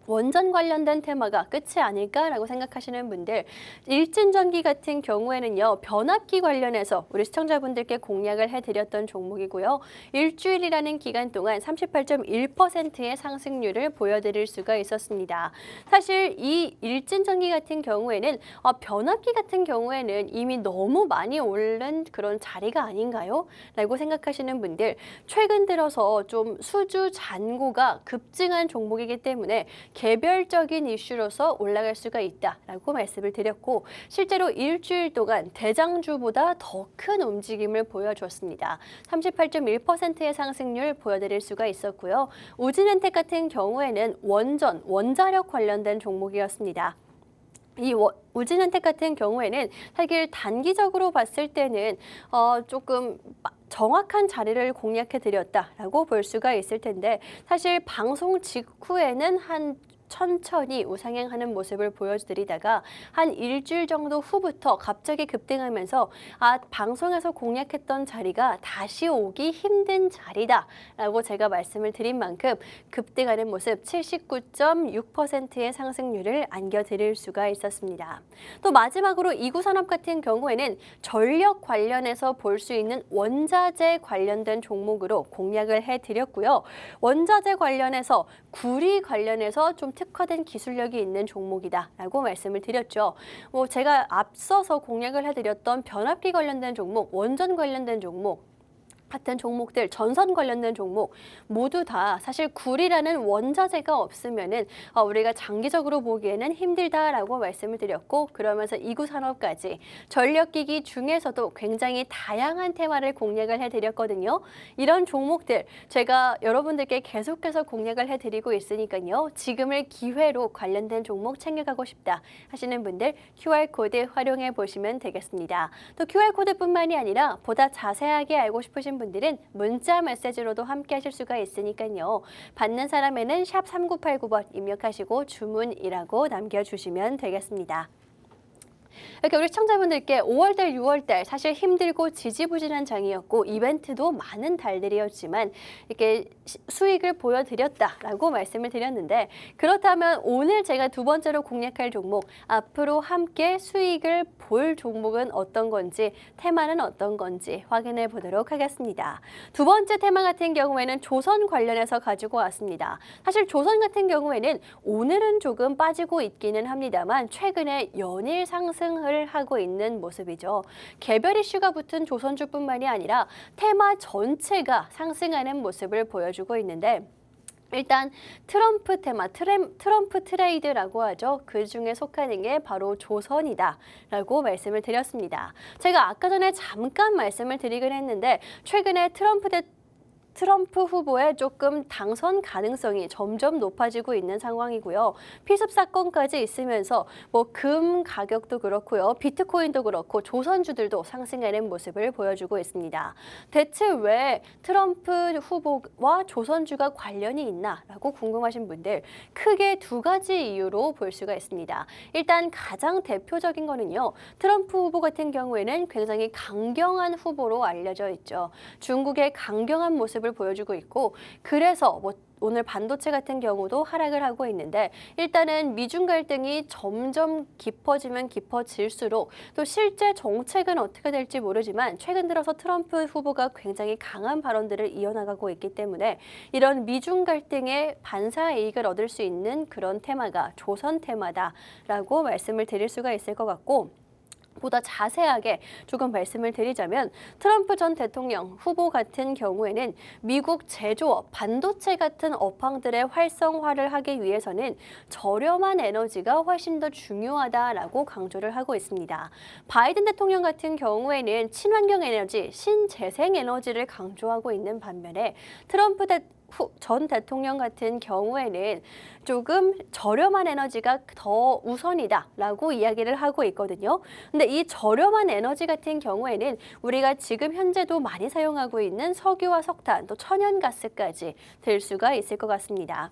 원전 관련된 테마가 끝이 아닐까라고 생각하시는 분들 일진전기 같은 경우에는요. 변압기 관련해서 우리 시청자분들께 공략을 해드렸던 종목이고요. 일주일이라는 기간 동안 38.1%의 상승률을 보여드릴 수가 있었습니다. 사실 이 일진전기 같은 경우에는 변압기 같은 경우에는 이미 너무 많이 오른 그런 자리가 아닌가요? 라고 생각하시는 분들 최근 들어서 좀 수주 잔고가 급증한 종목이기 때문에 개별적인 이슈로서 올라갈 수가 있다라고 말씀을 드렸고 실제로 일주일 동안 대장주보다 더 큰 움직임을 보여줬습니다. 38.1%의 상승률 보여드릴 수가 있었고요. 우진엔텍 같은 경우에는 원자력 관련된 종목이었습니다. 이 우진엔텍 같은 경우에는 사실 단기적으로 봤을 때는 조금 정확한 자리를 공략해드렸다라고 볼 수가 있을 텐데 사실 방송 직후에는 천천히 우상향하는 모습을 보여드리다가 한 일주일 정도 후부터 갑자기 급등하면서 방송에서 공략했던 자리가 다시 오기 힘든 자리다라고 제가 말씀을 드린 만큼 급등하는 모습 79.6%의 상승률을 안겨드릴 수가 있었습니다. 또 마지막으로 이구산업 같은 경우에는 전력 관련해서 볼 수 있는 원자재 관련된 종목으로 공략을 해드렸고요. 원자재 관련해서 구리 관련해서 좀 특화된 기술력이 있는 종목이다라고 말씀을 드렸죠. 제가 앞서서 공략을 해드렸던 변압기 관련된 종목, 원전 관련된 종목 같은 종목들, 전선 관련된 종목 모두 다 사실 굴이라는 원자재가 없으면은 우리가 장기적으로 보기에는 힘들다라고 말씀을 드렸고, 그러면서 이구 산업까지 전력기기 중에서도 굉장히 다양한 테마를 공략을 해드렸거든요. 이런 종목들 제가 여러분들께 계속해서 공략을 해드리고 있으니까요. 지금을 기회로 관련된 종목 챙겨가고 싶다 하시는 분들 QR코드 활용해 보시면 되겠습니다. 또 QR코드뿐만이 아니라 보다 자세하게 알고 싶으신 분들은 문자 메시지로도 함께 하실 수가 있으니까요. 받는 사람에는 샵 3989번 입력하시고 주문이라고 남겨주시면 되겠습니다. 이렇게 우리 시청자분들께 5월달, 6월달 사실 힘들고 지지부진한 장이었고 이벤트도 많은 달들이었지만 이렇게 수익을 보여드렸다라고 말씀을 드렸는데, 그렇다면 오늘 제가 두 번째로 공략할 종목, 앞으로 함께 수익을 볼 종목은 어떤 건지, 테마는 어떤 건지 확인해 보도록 하겠습니다. 두 번째 테마 같은 경우에는 조선 관련해서 가지고 왔습니다. 사실 조선 같은 경우에는 오늘은 조금 빠지고 있기는 합니다만 최근에 연일 상승을 하고 있는 모습이죠. 개별 이슈가 붙은 조선주뿐만이 아니라 테마 전체가 상승하는 모습을 보여주고 있는데, 일단 트럼프 테마, 트럼프 트레이드라고 하죠. 그 중에 속하는 게 바로 조선이다라고 말씀을 드렸습니다. 제가 아까 전에 잠깐 말씀을 드리긴 했는데 최근에 트럼프 후보의 조금 당선 가능성이 점점 높아지고 있는 상황이고요. 피습 사건까지 있으면서 뭐 금 가격도 그렇고요. 비트코인도 그렇고 조선주들도 상승하는 모습을 보여주고 있습니다. 대체 왜 트럼프 후보와 조선주가 관련이 있나라고 궁금하신 분들, 크게 두 가지 이유로 볼 수가 있습니다. 일단 가장 대표적인 거는요. 트럼프 후보 같은 경우에는 굉장히 강경한 후보로 알려져 있죠. 중국의 강경한 모습을 보여주고 있고, 그래서 오늘 반도체 같은 경우도 하락을 하고 있는데, 일단은 미중 갈등이 점점 깊어지면 깊어질수록 또 실제 정책은 어떻게 될지 모르지만 최근 들어서 트럼프 후보가 굉장히 강한 발언들을 이어나가고 있기 때문에 이런 미중 갈등의 반사이익을 얻을 수 있는 그런 테마가 조선 테마다라고 말씀을 드릴 수가 있을 것 같고, 보다 자세하게 조금 말씀을 드리자면 트럼프 전 대통령 후보 같은 경우에는 미국 제조업, 반도체 같은 업황들의 활성화를 하기 위해서는 저렴한 에너지가 훨씬 더 중요하다라고 강조를 하고 있습니다. 바이든 대통령 같은 경우에는 친환경 에너지, 신재생 에너지를 강조하고 있는 반면에 트럼프 전 대통령 같은 경우에는 조금 저렴한 에너지가 더 우선이다라고 이야기를 하고 있거든요. 근데 이 저렴한 에너지 같은 경우에는 우리가 지금 현재도 많이 사용하고 있는 석유와 석탄, 또 천연가스까지 될 수가 있을 것 같습니다.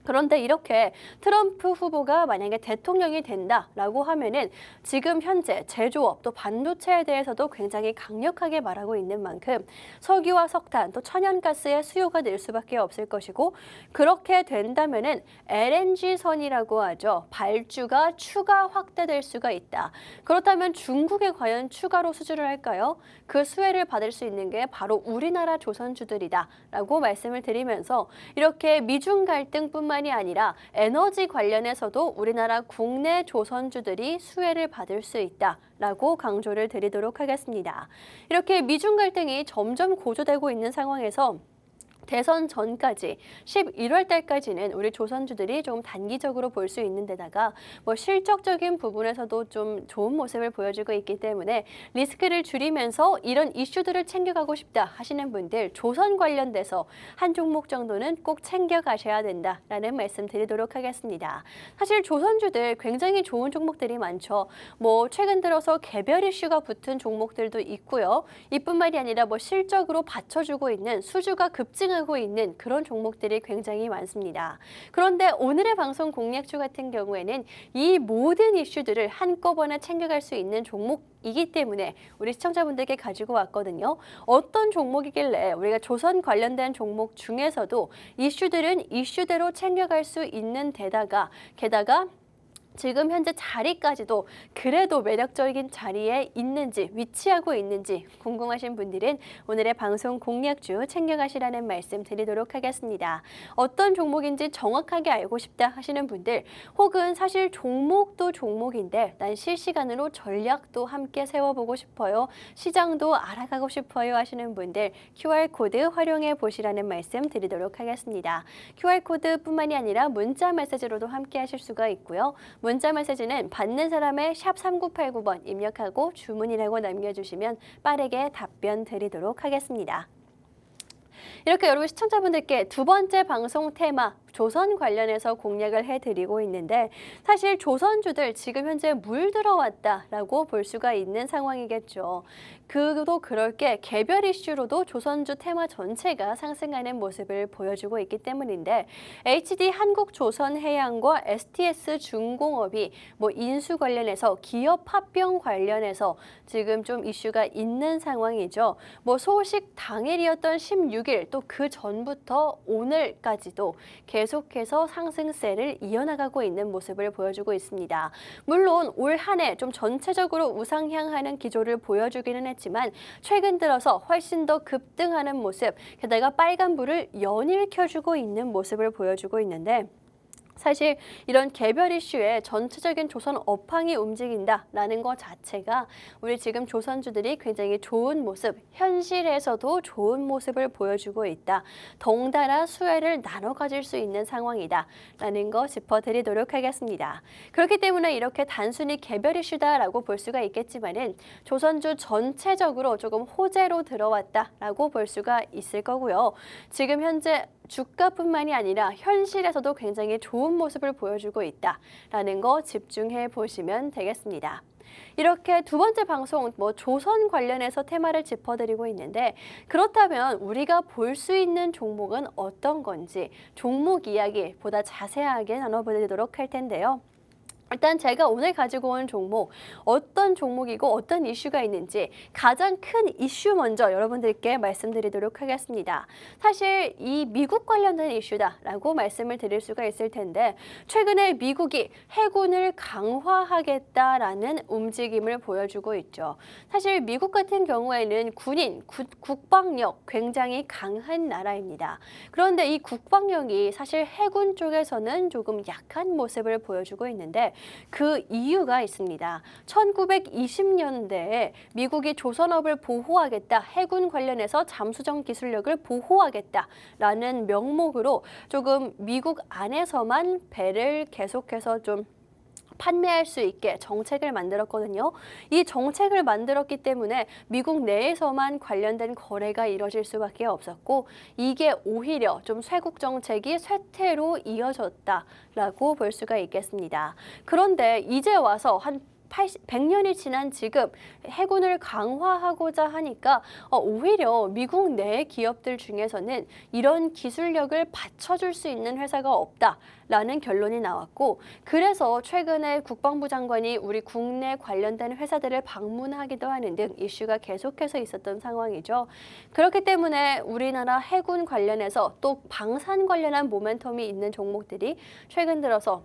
그런데 이렇게 트럼프 후보가 만약에 대통령이 된다라고 하면은 지금 현재 제조업 또 반도체에 대해서도 굉장히 강력하게 말하고 있는 만큼 석유와 석탄 또 천연가스의 수요가 늘 수밖에 없을 것이고, 그렇게 된다면은 LNG선이라고 하죠. 발주가 추가 확대될 수가 있다. 그렇다면 중국에 과연 추가로 수주를 할까요? 그 수혜를 받을 수 있는 게 바로 우리나라 조선주들이다라고 말씀을 드리면서, 이렇게 미중 갈등뿐만 뿐만이 아니라 에너지 관련해서도 우리나라 국내 조선주들이 수혜를 받을 수 있다라고 강조를 드리도록 하겠습니다. 이렇게 미중 갈등이 점점 고조되고 있는 상황에서 대선 전까지 11월 달까지는 우리 조선주들이 좀 단기적으로 볼 수 있는 데다가 실적적인 부분에서도 좀 좋은 모습을 보여주고 있기 때문에 리스크를 줄이면서 이런 이슈들을 챙겨가고 싶다 하시는 분들, 조선 관련돼서 한 종목 정도는 꼭 챙겨가셔야 된다라는 말씀 드리도록 하겠습니다. 사실 조선주들 굉장히 좋은 종목들이 많죠. 최근 들어서 개별 이슈가 붙은 종목들도 있고요. 이뿐만이 아니라 실적으로 받쳐주고 있는, 수주가 급증하고 있는 그런 종목들이 굉장히 많습니다. 그런데 오늘의 방송 공략주 같은 경우에는 이 모든 이슈들을 한꺼번에 챙겨갈 수 있는 종목이기 때문에 우리 시청자분들께 가지고 왔거든요. 어떤 종목이길래 우리가 조선 관련된 종목 중에서도 이슈들은 이슈대로 챙겨갈 수 있는 데다가 게다가 지금 현재 자리까지도 그래도 매력적인 자리에 있는지 위치하고 있는지 궁금하신 분들은 오늘의 방송 공략주 챙겨가시라는 말씀 드리도록 하겠습니다. 어떤 종목인지 정확하게 알고 싶다 하시는 분들 혹은 사실 종목도 종목인데 난 실시간으로 전략도 함께 세워보고 싶어요. 시장도 알아가고 싶어요 하시는 분들 QR코드 활용해 보시라는 말씀 드리도록 하겠습니다. QR코드뿐만이 아니라 문자 메시지로도 함께 하실 수가 있고요. 문자 메시지는 받는 사람의 샵 3989번 입력하고 주문이라고 남겨주시면 빠르게 답변 드리도록 하겠습니다. 이렇게 여러분 시청자분들께 두 번째 방송 테마 조선 관련해서 공략을 해드리고 있는데 사실 조선주들 지금 현재 물 들어왔다라고 볼 수가 있는 상황이겠죠. 그도 그럴 게 개별 이슈로도 조선주 테마 전체가 상승하는 모습을 보여주고 있기 때문인데 HD 한국조선해양과 STS 중공업이 인수 관련해서 기업 합병 관련해서 지금 좀 이슈가 있는 상황이죠. 소식 당일이었던 16일 또 그 전부터 오늘까지도 계속해서 상승세를 이어나가고 있는 모습을 보여주고 있습니다. 물론 올 한 해 좀 전체적으로 우상향하는 기조를 보여주기는 했지만 최근 들어서 훨씬 더 급등하는 모습, 게다가 빨간불을 연일 켜주고 있는 모습을 보여주고 있는데 사실 이런 개별 이슈에 전체적인 조선 업황이 움직인다라는 것 자체가 우리 지금 조선주들이 굉장히 좋은 모습, 현실에서도 좋은 모습을 보여주고 있다. 덩달아 수혜를 나눠 가질 수 있는 상황이다라는 거 짚어드리도록 하겠습니다. 그렇기 때문에 이렇게 단순히 개별 이슈다라고 볼 수가 있겠지만은 조선주 전체적으로 조금 호재로 들어왔다라고 볼 수가 있을 거고요. 지금 현재 주가뿐만이 아니라 현실에서도 굉장히 좋은 모습을 보여주고 있다라는 거 집중해 보시면 되겠습니다. 이렇게 두 번째 방송 조선 관련해서 테마를 짚어드리고 있는데 그렇다면 우리가 볼 수 있는 종목은 어떤 건지 종목 이야기 보다 자세하게 나눠보도록 할 텐데요. 일단 제가 오늘 가지고 온 종목, 어떤 종목이고 어떤 이슈가 있는지 가장 큰 이슈 먼저 여러분들께 말씀드리도록 하겠습니다. 사실 이 미국 관련된 이슈다라고 말씀을 드릴 수가 있을 텐데 최근에 미국이 해군을 강화하겠다라는 움직임을 보여주고 있죠. 사실 미국 같은 경우에는 군인, 국방력 굉장히 강한 나라입니다. 그런데 이 국방력이 사실 해군 쪽에서는 조금 약한 모습을 보여주고 있는데 그 이유가 있습니다. 1920년대에 미국이 조선업을 보호하겠다, 해군 관련해서 잠수정 기술력을 보호하겠다라는 명목으로 조금 미국 안에서만 배를 계속해서 좀 판매할 수 있게 정책을 만들었거든요. 이 정책을 만들었기 때문에 미국 내에서만 관련된 거래가 이뤄질 수밖에 없었고 이게 오히려 좀 쇄국 정책이 쇠퇴로 이어졌다라고 볼 수가 있겠습니다. 그런데 이제 와서 한 100년이 지난 지금 해군을 강화하고자 하니까 오히려 미국 내 기업들 중에서는 이런 기술력을 받쳐줄 수 있는 회사가 없다라는 결론이 나왔고 그래서 최근에 국방부 장관이 우리 국내 관련된 회사들을 방문하기도 하는 등 이슈가 계속해서 있었던 상황이죠. 그렇기 때문에 우리나라 해군 관련해서 또 방산 관련한 모멘텀이 있는 종목들이 최근 들어서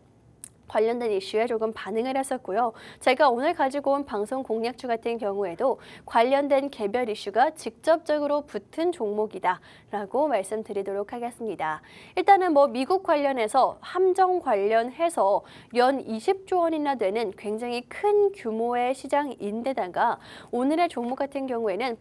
관련된 이슈에 조금 반응을 했었고요. 제가 오늘 가지고 온 방송 공략주 같은 경우에도 관련된 개별 이슈가 직접적으로 붙은 종목이다라고 말씀드리도록 하겠습니다. 일단은 미국 관련해서 함정 관련해서 연 20조 원이나 되는 굉장히 큰 규모의 시장인데다가 오늘의 종목 같은 경우에는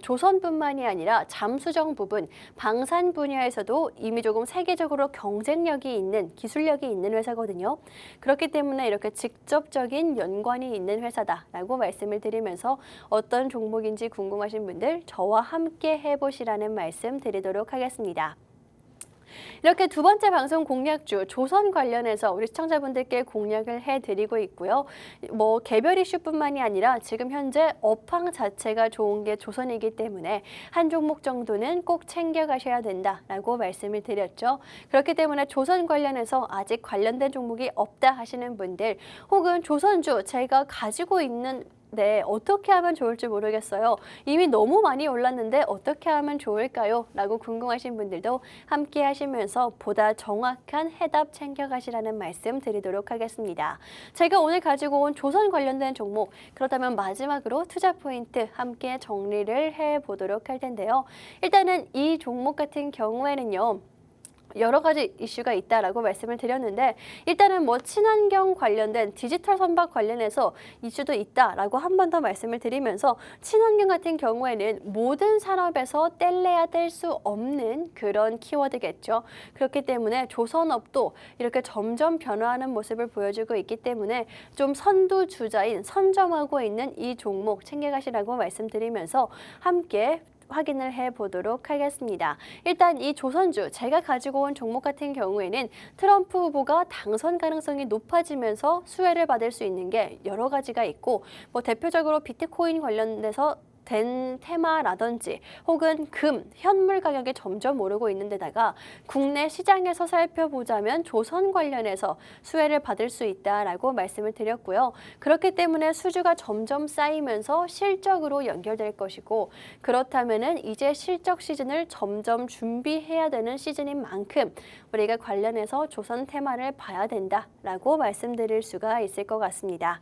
조선뿐만이 아니라 잠수정 부분, 방산 분야에서도 이미 조금 세계적으로 경쟁력이 있는 기술력이 있는 회사거든요. 그렇기 때문에 이렇게 직접적인 연관이 있는 회사다라고 말씀을 드리면서 어떤 종목인지 궁금하신 분들 저와 함께 해보시라는 말씀 드리도록 하겠습니다. 이렇게 두 번째 방송 공략주 조선 관련해서 우리 시청자분들께 공략을 해드리고 있고요. 개별 이슈뿐만이 아니라 지금 현재 업황 자체가 좋은 게 조선이기 때문에 한 종목 정도는 꼭 챙겨가셔야 된다라고 말씀을 드렸죠. 그렇기 때문에 조선 관련해서 아직 관련된 종목이 없다 하시는 분들 혹은 조선주 제가 가지고 있는 네, 어떻게 하면 좋을지 모르겠어요. 이미 너무 많이 올랐는데 어떻게 하면 좋을까요? 라고 궁금하신 분들도 함께 하시면서 보다 정확한 해답 챙겨가시라는 말씀 드리도록 하겠습니다. 제가 오늘 가지고 온 조선 관련된 종목, 그렇다면 마지막으로 투자 포인트 함께 정리를 해보도록 할 텐데요. 일단은 이 종목 같은 경우에는요. 여러 가지 이슈가 있다라고 말씀을 드렸는데 일단은 뭐 친환경 관련된 디지털 선박 관련해서 이슈도 있다라고 한 번 더 말씀을 드리면서 친환경 같은 경우에는 모든 산업에서 뗄래야 뗄 수 없는 그런 키워드겠죠. 그렇기 때문에 조선업도 이렇게 점점 변화하는 모습을 보여주고 있기 때문에 좀 선두주자인 선점하고 있는 이 종목 챙겨가시라고 말씀드리면서 함께 확인을 해보도록 하겠습니다. 일단 이 조선주, 제가 가지고 온 종목 같은 경우에는 트럼프 후보가 당선 가능성이 높아지면서 수혜를 받을 수 있는 게 여러 가지가 있고 뭐 대표적으로 비트코인 관련돼서 된 테마라든지 혹은 금, 현물 가격이 점점 오르고 있는 데다가 국내 시장에서 살펴보자면 조선 관련해서 수혜를 받을 수 있다라고 말씀을 드렸고요. 그렇기 때문에 수주가 점점 쌓이면서 실적으로 연결될 것이고 그렇다면은 이제 실적 시즌을 점점 준비해야 되는 시즌인 만큼 우리가 관련해서 조선 테마를 봐야 된다라고 말씀드릴 수가 있을 것 같습니다.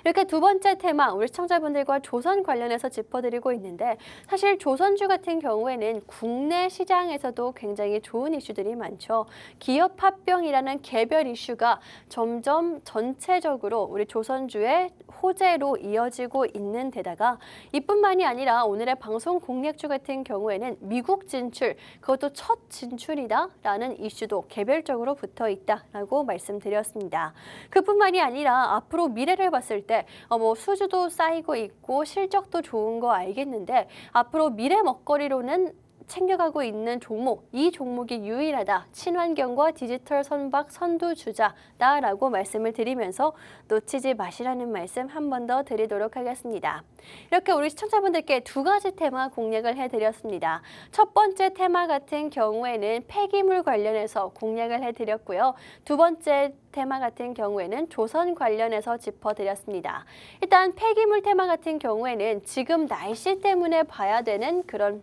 이렇게 두 번째 테마, 우리 시청자분들과 조선 관련해서 짚어드리고 있는데 사실 조선주 같은 경우에는 국내 시장에서도 굉장히 좋은 이슈들이 많죠. 기업 합병이라는 개별 이슈가 점점 전체적으로 우리 조선주의 호재로 이어지고 있는 데다가 이뿐만이 아니라 오늘의 방송 공략주 같은 경우에는 미국 진출, 그것도 첫 진출이다라는 이슈도 개별적으로 붙어 있다라고 말씀드렸습니다. 그뿐만이 아니라 앞으로 미래를 봤을 때 뭐 수주도 쌓이고 있고 실적도 좋은 거 알겠는데 앞으로 미래 먹거리로는 챙겨가고 있는 종목, 이 종목이 유일하다. 친환경과 디지털 선박 선두주자다라고 말씀을 드리면서 놓치지 마시라는 말씀 한 번 더 드리도록 하겠습니다. 이렇게 우리 시청자분들께 두 가지 테마 공략을 해드렸습니다. 첫 번째 테마 같은 경우에는 폐기물 관련해서 공략을 해드렸고요. 두 번째 테마 같은 경우에는 조선 관련해서 짚어드렸습니다. 일단 폐기물 테마 같은 경우에는 지금 날씨 때문에 봐야 되는 그런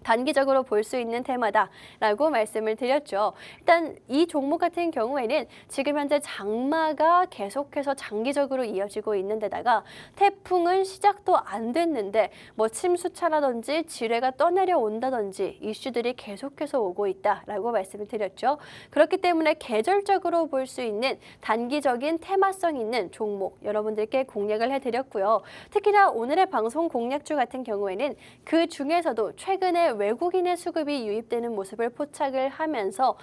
단기적으로 볼 수 있는 테마다라고 말씀을 드렸죠. 일단 이 종목 같은 경우에는 지금 현재 장마가 계속해서 장기적으로 이어지고 있는 데다가 태풍은 시작도 안 됐는데 뭐 침수차라든지 지뢰가 떠내려온다든지 이슈들이 계속해서 오고 있다라고 말씀을 드렸죠. 그렇기 때문에 계절적으로 볼 수 있는 단기적인 테마성 있는 종목 여러분들께 공략을 해드렸고요. 특히나 오늘의 방송 공략주 같은 경우에는 그 중에서도 최근에 외국인의 수급이 유입되는 모습을 포착을 하면서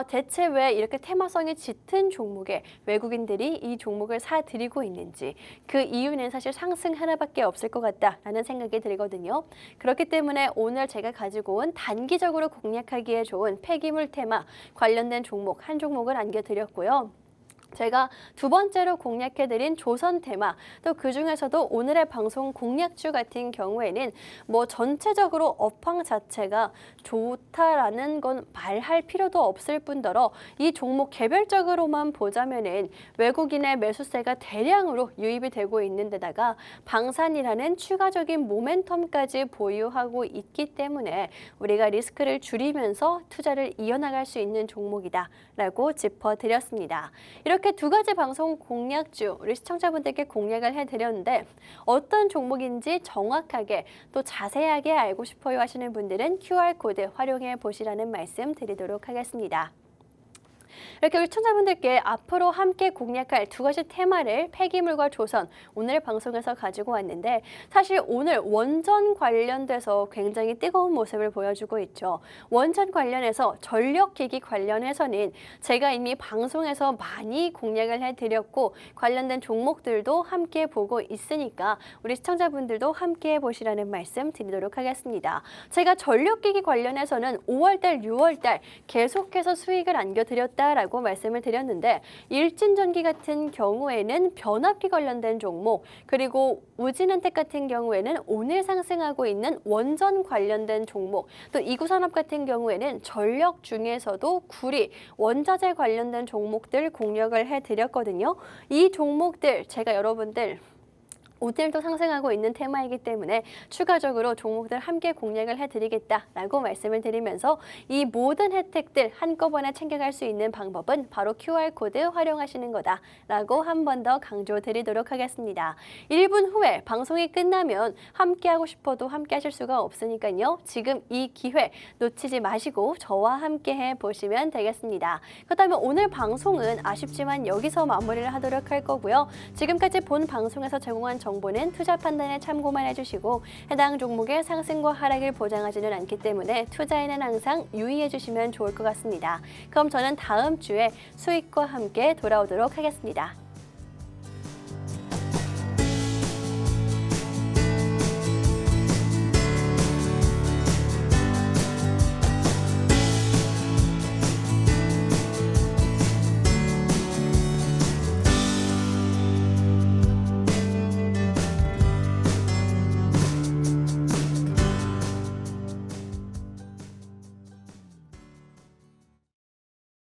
대체 왜 이렇게 테마성이 짙은 종목에 외국인들이 이 종목을 사들이고 있는지 그 이유는 사실 상승 하나밖에 없을 것 같다라는 생각이 들거든요. 그렇기 때문에 오늘 제가 가지고 온 단기적으로 공략하기에 좋은 폐기물 테마 관련된 종목 한 종목을 안겨드렸고요. 제가 두 번째로 공략해드린 조선 테마, 또 그중에서도 오늘의 방송 공략주 같은 경우에는 뭐 전체적으로 업황 자체가 좋다라는 건 말할 필요도 없을 뿐더러 이 종목 개별적으로만 보자면은 외국인의 매수세가 대량으로 유입이 되고 있는 데다가 방산이라는 추가적인 모멘텀까지 보유하고 있기 때문에 우리가 리스크를 줄이면서 투자를 이어나갈 수 있는 종목이다라고 짚어드렸습니다. 이렇게 두 가지 방송 공략주 우리 시청자분들께 공략을 해드렸는데 어떤 종목인지 정확하게 또 자세하게 알고 싶어요 하시는 분들은 QR코드 활용해 보시라는 말씀 드리도록 하겠습니다. 이렇게 우리 시청자분들께 앞으로 함께 공략할 두 가지 테마를 폐기물과 조선 오늘 방송에서 가지고 왔는데 사실 오늘 원전 관련돼서 굉장히 뜨거운 모습을 보여주고 있죠. 원전 관련해서 전력기기 관련해서는 제가 이미 방송에서 많이 공략을 해드렸고 관련된 종목들도 함께 보고 있으니까 우리 시청자분들도 함께 보시라는 말씀 드리도록 하겠습니다. 제가 전력기기 관련해서는 5월달, 6월달 계속해서 수익을 안겨드렸다라고 말씀을 드렸는데 일진전기 같은 경우에는 변압기 관련된 종목 그리고 우진한텍 같은 경우에는 오늘 상승하고 있는 원전 관련된 종목 또 이구산업 같은 경우에는 전력 중에서도 구리, 원자재 관련된 종목들 공략을 해드렸거든요. 이 종목들 제가 여러분들 오늘도 상승하고 있는 테마이기 때문에 추가적으로 종목들 함께 공략을 해드리겠다라고 말씀을 드리면서 이 모든 혜택들 한꺼번에 챙겨갈 수 있는 방법은 바로 QR코드 활용하시는 거다라고 한 번 더 강조드리도록 하겠습니다. 1분 후에 방송이 끝나면 함께하고 싶어도 함께하실 수가 없으니까요. 지금 이 기회 놓치지 마시고 저와 함께해 보시면 되겠습니다. 그렇다면 오늘 방송은 아쉽지만 여기서 마무리를 하도록 할 거고요. 지금까지 본 방송에서 제공한 정보는 투자 판단에 참고만 해주시고 해당 종목의 상승과 하락을 보장하지는 않기 때문에 투자에는 항상 유의해 주시면 좋을 것 같습니다. 그럼 저는 다음 주에 수익과 함께 돌아오도록 하겠습니다.